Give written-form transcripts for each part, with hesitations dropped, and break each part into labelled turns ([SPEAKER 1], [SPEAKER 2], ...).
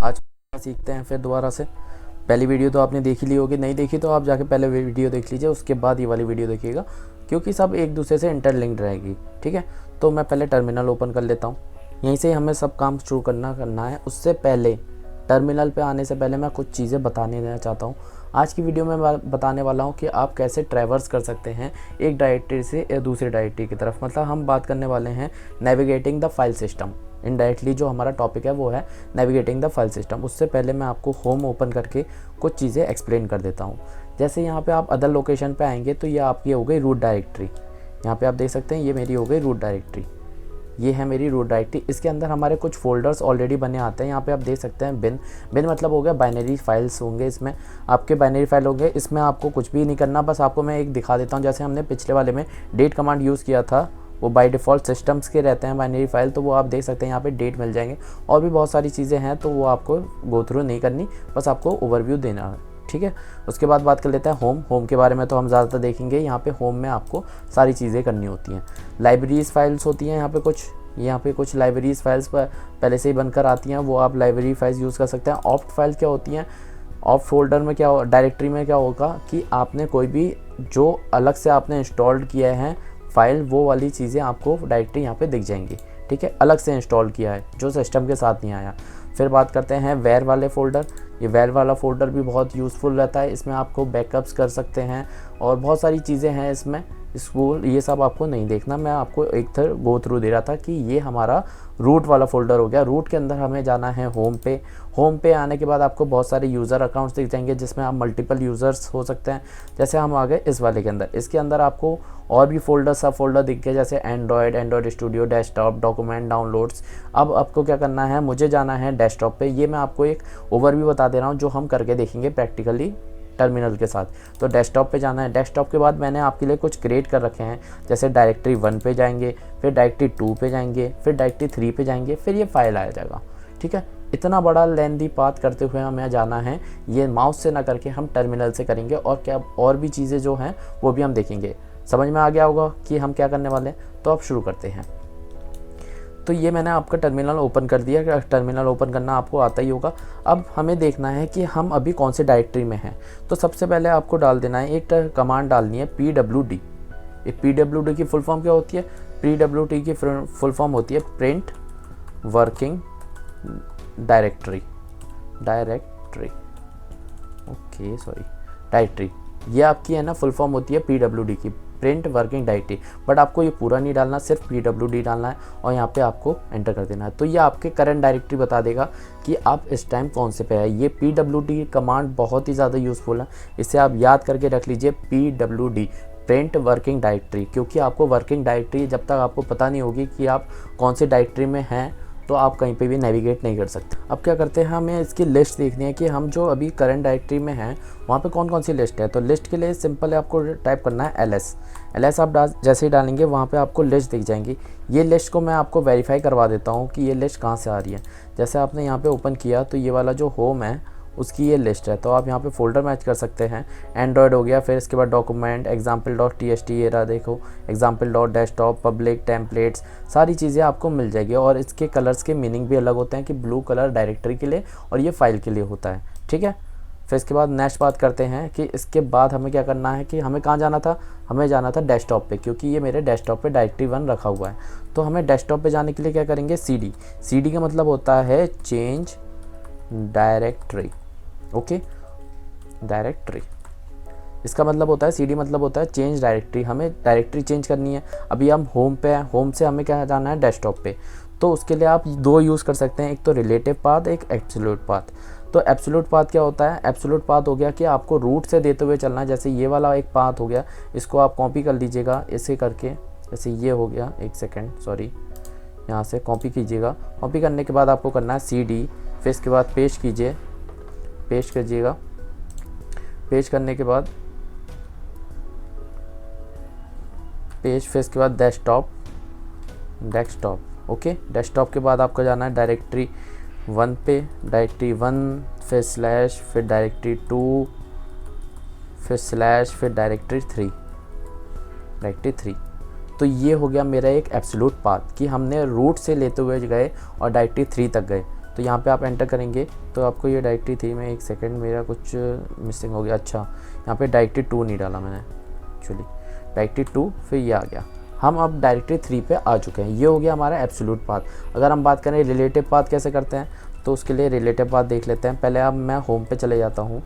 [SPEAKER 1] आज सीखते हैं फिर दोबारा से। पहली वीडियो तो आपने देख ही ली होगी, नहीं देखी तो आप जाके पहले वीडियो देख लीजिए, उसके बाद ये वाली वीडियो देखिएगा, क्योंकि सब एक दूसरे से इंटरलिंक्ड रहेगी। ठीक है, तो मैं पहले टर्मिनल ओपन कर लेता हूँ। यहीं से हमें सब काम शुरू करना है। उससे पहले टर्मिनल पे आने से पहले मैं कुछ चीज़ें बताने देना चाहता हूँ। आज की वीडियो में मैं बताने वाला हूँ कि आप कैसे ट्रैवर्स कर सकते हैं एक डायरेक्टरी से दूसरी डायरेक्टरी की तरफ। मतलब हम बात करने वाले हैं navigating the file system. Indirectly जो हमारा टॉपिक है वो है नेविगेटिंग द फाइल सिस्टम। उससे पहले मैं आपको होम ओपन करके कुछ चीज़ें एक्सप्लेन कर देता हूँ। जैसे यहाँ पे आप अदर लोकेशन पे आएंगे तो ये आपकी हो गई रूट डायरेक्टरी। यहाँ पे आप देख सकते हैं ये मेरी हो गई रूट डायरेक्टरी, ये है मेरी रूट डायरेक्टरी। इसके अंदर हमारे कुछ फोल्डर्स ऑलरेडी बने आते हैं। यहाँ पे आप देख सकते हैं बिन मतलब हो गया बाइनरी फाइल्स होंगे, इसमें आपके बाइनरी फाइल होंगे। इसमें आपको कुछ भी नहीं करना, बस आपको मैं एक दिखा देता हूँ। जैसे हमने पिछले वाले में डेट कमांड यूज़ किया था, वो बाय डिफ़ॉल्ट सिस्टम्स के रहते हैं बाइनरी फाइल, तो वो आप देख सकते हैं यहाँ पे डेट मिल जाएंगे। और भी बहुत सारी चीज़ें हैं, तो वो आपको गो थ्रू नहीं करनी, बस आपको ओवरव्यू देना है। ठीक है, उसके बाद बात कर लेते हैं होम के बारे में। तो हम ज़्यादातर देखेंगे यहाँ पे होम में आपको सारी चीज़ें करनी होती हैं। लाइब्रेरीज फाइल्स होती हैं यहाँ पे कुछ लाइब्रेरीज फाइल्स पर पहले से ही बनकर आती हैं, वो आप लाइब्रेरी फाइल्स यूज़ कर सकते हैं। ऑप्ट फाइल क्या होती हैं? ऑप्ट फोल्डर में क्या डायरेक्टरी में क्या होगा कि आपने कोई भी जो अलग से आपने इंस्टॉल्ड किया है फाइल, वो वाली चीज़ें आपको डायरेक्टरी यहाँ पे दिख जाएंगी। ठीक है, अलग से इंस्टॉल किया है जो सिस्टम के साथ नहीं आया। फिर बात करते हैं वेयर वाले फ़ोल्डर। ये वेयर वाला फ़ोल्डर भी बहुत यूज़फुल रहता है, इसमें आपको बैकअप्स कर सकते हैं और बहुत सारी चीज़ें हैं इसमें। स्कूल ये सब आपको नहीं देखना, मैं आपको एक तरह गो थ्रू दे रहा था कि ये हमारा रूट वाला फ़ोल्डर हो गया। रूट के अंदर हमें जाना है होम पे आने के बाद आपको बहुत सारे यूज़र अकाउंट्स दिख जाएंगे, जिसमें आप मल्टीपल यूज़र्स हो सकते हैं। जैसे हम आ गए इस वाले के अंदर, इसके अंदर आपको और भी सब फोल्डर दिख गए, जैसे Android studio, desktop, document, downloads. अब आपको क्या करना है, मुझे जाना है डेस्कटॉप पे। ये मैं आपको एक ओवरव्यू बता दे रहा हूँ जो हम करके देखेंगे प्रैक्टिकली टर्मिनल के साथ। तो डेस्कटॉप पे जाना है। डेस्कटॉप के बाद मैंने आपके लिए कुछ क्रिएट कर रखे हैं, जैसे डायरेक्टरी 1 पे जाएंगे, फिर डायरेक्टरी 2 पे जाएंगे, फिर डायरेक्टरी 3 पे जाएंगे, फिर ये फाइल आ जाएगा। ठीक है, इतना बड़ा लेंदी पाथ करते हुए हमें जाना है, ये माउस से ना करके हम टर्मिनल से करेंगे। और क्या और भी चीज़ें जो हैं वो भी हम देखेंगे। समझ में आ गया होगा कि हम क्या करने वाले हैं, तो अब शुरू करते हैं। तो ये मैंने आपका टर्मिनल ओपन कर दिया। टर्मिनल ओपन करना आपको आता ही होगा। अब हमें देखना है कि हम अभी कौन से डायरेक्टरी में हैं। तो सबसे पहले आपको डाल देना है, एक कमांड डालनी है PWD। ये PWD की फुल फॉर्म क्या होती है? PWD की फुल फॉर्म होती है प्रिंट वर्किंग डायरेक्टरी। डायरेक्टरी ये आपकी है ना, फुल फॉर्म होती है PWD की, प्रिंट वर्किंग डायरेक्टरी। बट आपको ये पूरा नहीं डालना, सिर्फ PWD डालना है और यहाँ पे आपको एंटर कर देना है। तो ये आपके करंट डायरेक्टरी बता देगा कि आप इस टाइम कौन से पे है। ये PWD कमांड बहुत ही ज़्यादा यूज़फुल है, इसे आप याद करके रख लीजिए, PWD प्रिंट वर्किंग डायरेक्टरी। क्योंकि आपको वर्किंग डायरेक्टरी जब तक आपको पता नहीं होगी कि आप कौन से डायरेक्टरी में हैं, तो आप कहीं पे भी नेविगेट नहीं कर सकते। अब क्या करते हैं, हमें इसकी लिस्ट देखनी है कि हम जो अभी करंट डायरेक्टरी में हैं वहाँ पे कौन कौन सी लिस्ट है। तो लिस्ट के लिए सिंपल है, आपको टाइप करना है LS आप जैसे ही डालेंगे वहाँ पे आपको लिस्ट दिख जाएंगी। ये लिस्ट को मैं आपको वेरीफाई करवा देता हूँ कि ये लिस्ट कहाँ से आ रही है। जैसे आपने यहाँ पे ओपन किया तो ये वाला जो होम है उसकी ये लिस्ट है, तो आप यहाँ पे फोल्डर मैच कर सकते हैं। एंड्रॉयड हो गया, फिर इसके बाद डॉक्यूमेंट, example.txt, ये रहा देखो, example.desktop, पब्लिक, टेम्पलेट्स, सारी चीज़ें आपको मिल जाएगी। और इसके कलर्स के मीनिंग भी अलग होते हैं कि ब्लू कलर डायरेक्टरी के लिए और ये फाइल के लिए होता है। ठीक है, फिर इसके बाद नेक्स्ट बात करते हैं कि इसके बाद हमें क्या करना है, कि हमें कहाँ जाना था, हमें जाना था डेस्कटॉप पे, क्योंकि ये मेरे डेस्कटॉप पे डायरेक्टरी 1 रखा हुआ है। तो हमें डेस्कटॉप पे जाने के लिए क्या करेंगे, CD का मतलब होता है चेंज डायरेक्टरी। ओके, डायरेक्टरी इसका मतलब होता है, CD मतलब होता है चेंज डायरेक्टरी। हमें डायरेक्टरी चेंज करनी है। अभी हम होम पे हैं, होम से हमें क्या जाना है, डेस्कटॉप पे। तो उसके लिए आप 2 यूज़ कर सकते हैं, एक तो रिलेटिव पाथ, एक एब्सोल्यूट पाथ। तो एब्सोल्यूट पाथ क्या होता है, एब्सोल्यूट पाथ हो गया कि आपको रूट से देते हुए चलना है। जैसे ये वाला एक पाथ हो गया, इसको आप कॉपी कर लीजिएगा ऐसे करके, जैसे ये हो गया, एक सेकेंड सॉरी, यहाँ से कॉपी कीजिएगा। कॉपी करने के बाद आपको करना है CD, फिर इसके बाद पेस्ट कीजिएगा। पेस्ट करने के बाद फिर इसके बाद डेस्कटॉप। ओके, डेस्कटॉप के बाद आपको जाना है डायरेक्टरी 1 पे, डायरेक्टरी 1, फिर स्लैश, फिर डायरेक्टरी 2, फिर स्लैश, फिर डायरेक्टरी 3। तो ये हो गया मेरा एक एब्सोल्यूट पाथ कि हमने रूट से लेते हुए गए और डायरेक्टरी 3 तक गए। तो यहाँ पे आप एंटर करेंगे तो आपको ये डायरेक्टरी थी में, एक सेकंड मेरा कुछ मिसिंग हो गया, अच्छा यहाँ पे डायरेक्टरी 2 नहीं डाला मैंने एक्चुअली, डायरेक्टरी 2 फिर ये आ गया। हम अब डायरेक्टरी 3 पे आ चुके हैं। ये हो गया हमारा एब्सोल्यूट पाथ। अगर हम बात करें रिलेटिव पाथ कैसे करते हैं, तो उसके लिए रिलेटिव पाथ देख लेते हैं। पहले अब मैं होम पे चले जाता हूँ,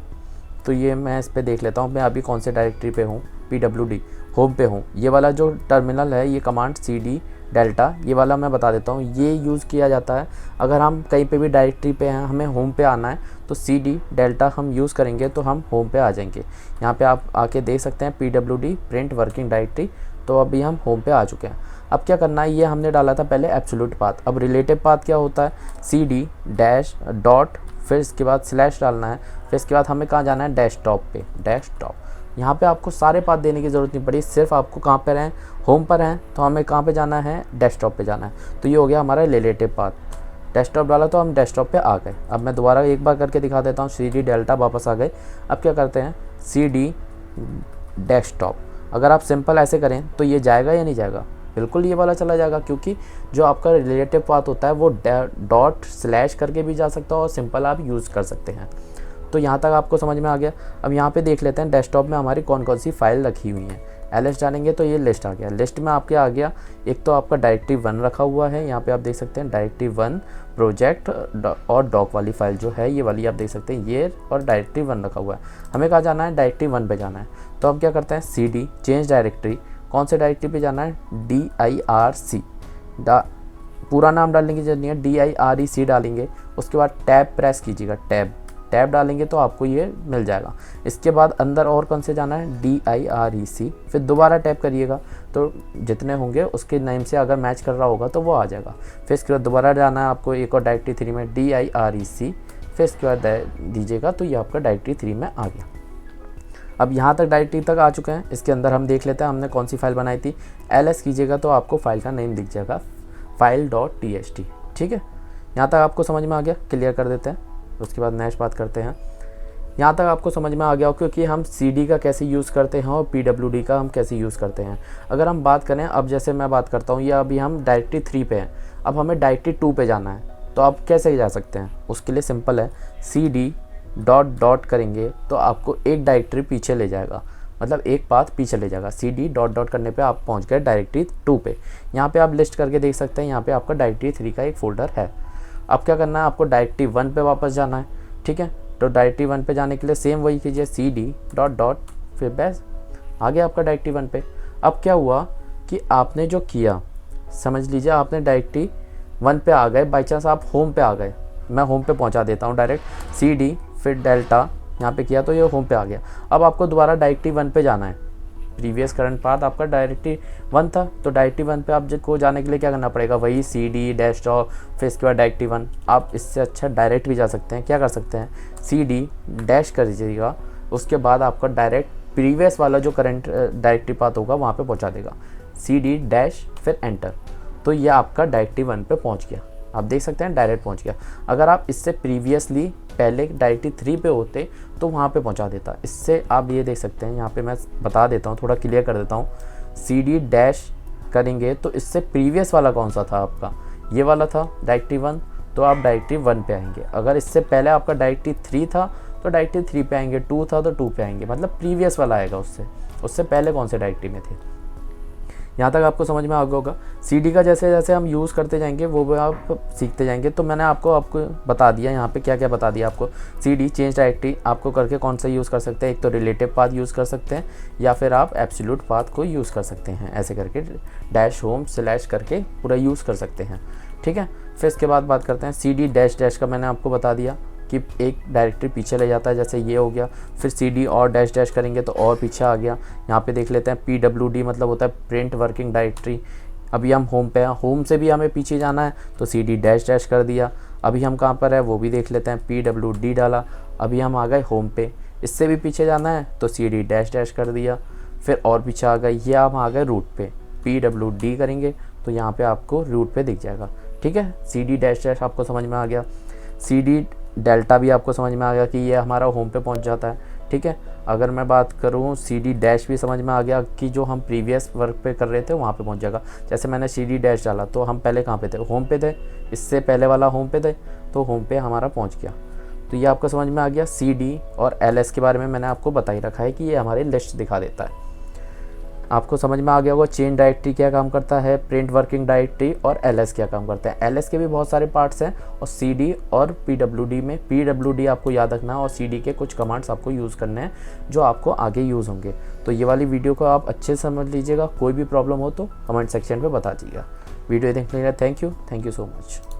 [SPEAKER 1] तो ये मैं इस पर देख लेता हूँ मैं अभी कौन से डायरेक्टरी पे हूँ, PWD होम पे हूँ। ये वाला जो टर्मिनल है, ये कमांड CD डेल्टा, ये वाला मैं बता देता हूँ, ये यूज़ किया जाता है अगर हम कहीं पे भी डायरेक्टरी पे हैं, हमें होम पे आना है तो CD डेल्टा हम यूज़ करेंगे तो हम होम पे आ जाएंगे। यहाँ पे आप आके देख सकते हैं PWD प्रिंट वर्किंग डायरेक्टरी, तो अभी हम होम पे आ चुके हैं। अब क्या करना है, ये हमने डाला था पहले एब्सोल्यूट पाथ। अब रिलेटिव पाथ क्या होता है, CD डैश डॉट, फिर इसके बाद स्लैश डालना है, फिर इसके बाद हमें कहाँ जाना है, डेस्कटॉप पे, डेस्कटॉप। यहाँ पे आपको सारे पाथ देने की ज़रूरत नहीं पड़ी, सिर्फ आपको कहाँ पर हैं, होम पर हैं, तो हमें कहाँ पे जाना है, डेस्कटॉप पे जाना है। तो ये हो गया हमारा रिलेटिव पाथ। डेस्कटॉप डाला तो हम डेस्कटॉप पे आ गए। अब मैं दोबारा एक बार करके दिखा देता हूँ, CD डेल्टा वापस आ गए। अब क्या करते हैं, CD डेस्कटॉप। अगर आप सिंपल ऐसे करें तो ये जाएगा या नहीं जाएगा, बिल्कुल ये वाला चला जाएगा, क्योंकि जो आपका रिलेटिव पाथ होता है वो डॉट स्लैश करके भी जा सकता है और सिंपल आप यूज़ कर सकते हैं। तो यहाँ तक आपको समझ में आ गया। अब यहाँ पे देख लेते हैं डेस्कटॉप में हमारी कौन कौन सी फाइल रखी हुई हैं। LS डालेंगे तो ये लिस्ट आ गया। लिस्ट में आपके आ गया, एक तो आपका डायरेक्टरी 1 रखा हुआ है, यहाँ पे आप देख सकते हैं डायरेक्टरी 1 प्रोजेक्ट और डॉक वाली फाइल जो है, ये वाली आप देख सकते हैं, ये और डायरेक्टरी 1 रखा हुआ है। हमें कहाँ जाना है, डायरेक्टरी 1 पे जाना है। तो हम क्या करते हैं, CD चेंज डायरेक्टरी, कौन से डायरेक्टरी पे जाना है, DIRC, पूरा नाम डालने की जरूरत नहीं है, DIREC डालेंगे। उसके बाद टैब प्रेस कीजिएगा, टैब डालेंगे तो आपको ये मिल जाएगा। इसके बाद अंदर और कौन से जाना है, DIREC, फिर दोबारा टैब करिएगा तो जितने होंगे उसके नेम से अगर मैच कर रहा होगा तो वो आ जाएगा। फिर इसके बाद दोबारा जाना है आपको एक और डायरेक्टरी 3 में, DIREC, फिर इसके बाद दीजिएगा तो ये आपका डायरेक्टरी 3 में आ गया। अब यहाँ तक डायरेक्टरी तक आ चुके हैं। इसके अंदर हम देख लेते हैं हमने कौन सी फाइल बनाई थी। LS कीजिएगा तो आपको फाइल का नेम दिख जाएगा, file.txt। ठीक है, यहाँ तक आपको समझ में आ गया, क्लियर कर देते हैं। उसके बाद नेक्स्ट बात करते हैं। यहाँ तक आपको समझ में आ गया हो क्योंकि हम CD का कैसे यूज़ करते हैं और PWD का हम कैसे यूज़ करते हैं। अगर हम बात करें, अब जैसे मैं बात करता हूँ, या अभी हम डायरेक्टरी 3 पे हैं, अब हमें डायरेक्टरी 2 पे जाना है, तो आप कैसे जा सकते हैं, उसके लिए सिंपल है, CD डॉट डॉट करेंगे तो आपको एक डायरेक्टरी पीछे ले जाएगा, मतलब एक पाथ पीछे ले जाएगा। CD डॉट डॉट करने पे आप पहुंच गए डायरेक्टरी 2 पे। यहाँ पे आप लिस्ट करके देख सकते हैं, यहाँ पे आपका डायरेक्टरी 3 का एक फोल्डर है। अब क्या करना है, आपको डायरेक्टरी 1 पे वापस जाना है। ठीक है, तो डायरेक्टरी 1 पे जाने के लिए सेम वही कीजिए, CD डॉट डॉट, फिर बस आ गया आपका डायरेक्टरी 1 पे। अब क्या हुआ कि आपने जो किया, समझ लीजिए आपने डायरेक्टरी 1 पे आ गए, बाई चांस आप होम पे आ गए, मैं होम पे पहुंचा देता हूँ डायरेक्ट, CD फिर डेल्टा यहाँ पे किया तो ये होम पे आ गया। अब आपको दोबारा डायरेक्टरी 1 पे जाना है। प्रीवियस करंट पाथ आपका डायरेक्टरी 1 था, तो डायरेक्टरी 1 पे आप को जाने के लिए क्या करना पड़ेगा, वही CD डैशटॉप, फिर इसके बाद डायरेक्टरी 1। आप इससे अच्छा डायरेक्ट भी जा सकते हैं। क्या कर सकते हैं, CD डैश कर दीजिएगा, उसके बाद आपका डायरेक्ट प्रीवियस वाला जो करंट डायरेक्टरी पाथ होगा वहाँ पे पहुँचा देगा, CD डैश फिर एंटर, तो ये आपका डायरेक्टरी 1 पे पहुँच गया। आप देख सकते हैं डायरेक्ट पहुँच गया। अगर आप इससे प्रीवियसली पहले डायरेक्टरी 3 पे होते तो वहाँ पे पहुँचा देता। इससे आप ये देख सकते हैं, यहाँ पे मैं बता देता हूँ, थोड़ा क्लियर कर देता हूँ। CD डैश करेंगे तो इससे प्रीवियस वाला कौन सा था आपका, ये वाला था डायरेक्टरी 1, तो आप डायरेक्टरी 1 पे आएंगे। अगर इससे पहले आपका डायरेक्टरी 3 था तो डायरेक्टरी 3 पे आएंगे, 2 था तो 2 पे आएंगे, मतलब प्रीवियस वाला आएगा उससे पहले कौन से डायरेक्टरी में थे। यहाँ तक आपको समझ में आ गया होगा। CD का जैसे जैसे हम यूज़ करते जाएंगे वो भी आप सीखते जाएंगे। तो मैंने आपको बता दिया यहाँ पे क्या क्या बता दिया आपको। CD चेंज डायरेक्टरी आपको करके कौन सा यूज़ कर सकते हैं, एक तो रिलेटिव पाथ यूज़ कर सकते हैं या फिर आप एब्सोल्यूट पाथ को यूज़ कर सकते हैं। ऐसे करके डैश होम स्लैश करके पूरा यूज़ कर सकते हैं। ठीक है, फिर इसके बाद बात करते हैं CD डैश डैश का। मैंने आपको बता दिया कि एक डायरेक्टरी पीछे ले जाता है, जैसे ये हो गया। फिर CD और डैश डैश करेंगे तो और पीछे आ गया। यहाँ पे देख लेते हैं PWD मतलब होता है प्रिंट वर्किंग डायरेक्टरी। अभी हम होम पे हैं, होम से भी हमें पीछे जाना है तो CD डैश डैश कर दिया। अभी हम कहाँ पर है वो भी देख लेते हैं, PWD डाला, अभी हम आ गए होम पे। इससे भी पीछे जाना है तो CD डैश डैश कर दिया, फिर और पीछे आ गए, ये हम आ गए रूट पे, PWD करेंगे तो यहाँ पे आपको रूट पे दिख जाएगा। ठीक है, CD डैश डैश आपको समझ में आ गया। CD डेल्टा भी आपको समझ में आ गया कि ये हमारा होम पे पहुंच जाता है। ठीक ठीक है। अगर मैं बात करूँ CD डैश भी समझ में आ गया कि जो हम प्रीवियस वर्क पे कर रहे थे वहाँ पे पहुँच जाएगा। जैसे मैंने CD डैश डाला तो हम पहले कहाँ पे थे, होम पे थे, इससे पहले वाला होम पे थे, तो होम पे हमारा पहुँच गया। तो ये आपको समझ में आ गया। CD और LS के बारे में मैंने आपको बता ही रखा है कि ये हमारी लिस्ट दिखा देता है। आपको समझ में आ गया होगा चेन डायरेक्टरी क्या काम करता है, प्रिंट वर्किंग डायरेक्टरी और LS क्या काम करता है। LS के भी बहुत सारे पार्ट्स हैं और CD और PWD में, PWD आपको याद रखना है और CD के कुछ कमांड्स आपको यूज़ करने हैं जो आपको आगे यूज़ होंगे। तो ये वाली वीडियो को आप अच्छे से समझ लीजिएगा। कोई भी प्रॉब्लम हो तो कमेंट सेक्शन पर बता दीजिएगा। वीडियो देखने के लिए थैंक यू सो मच।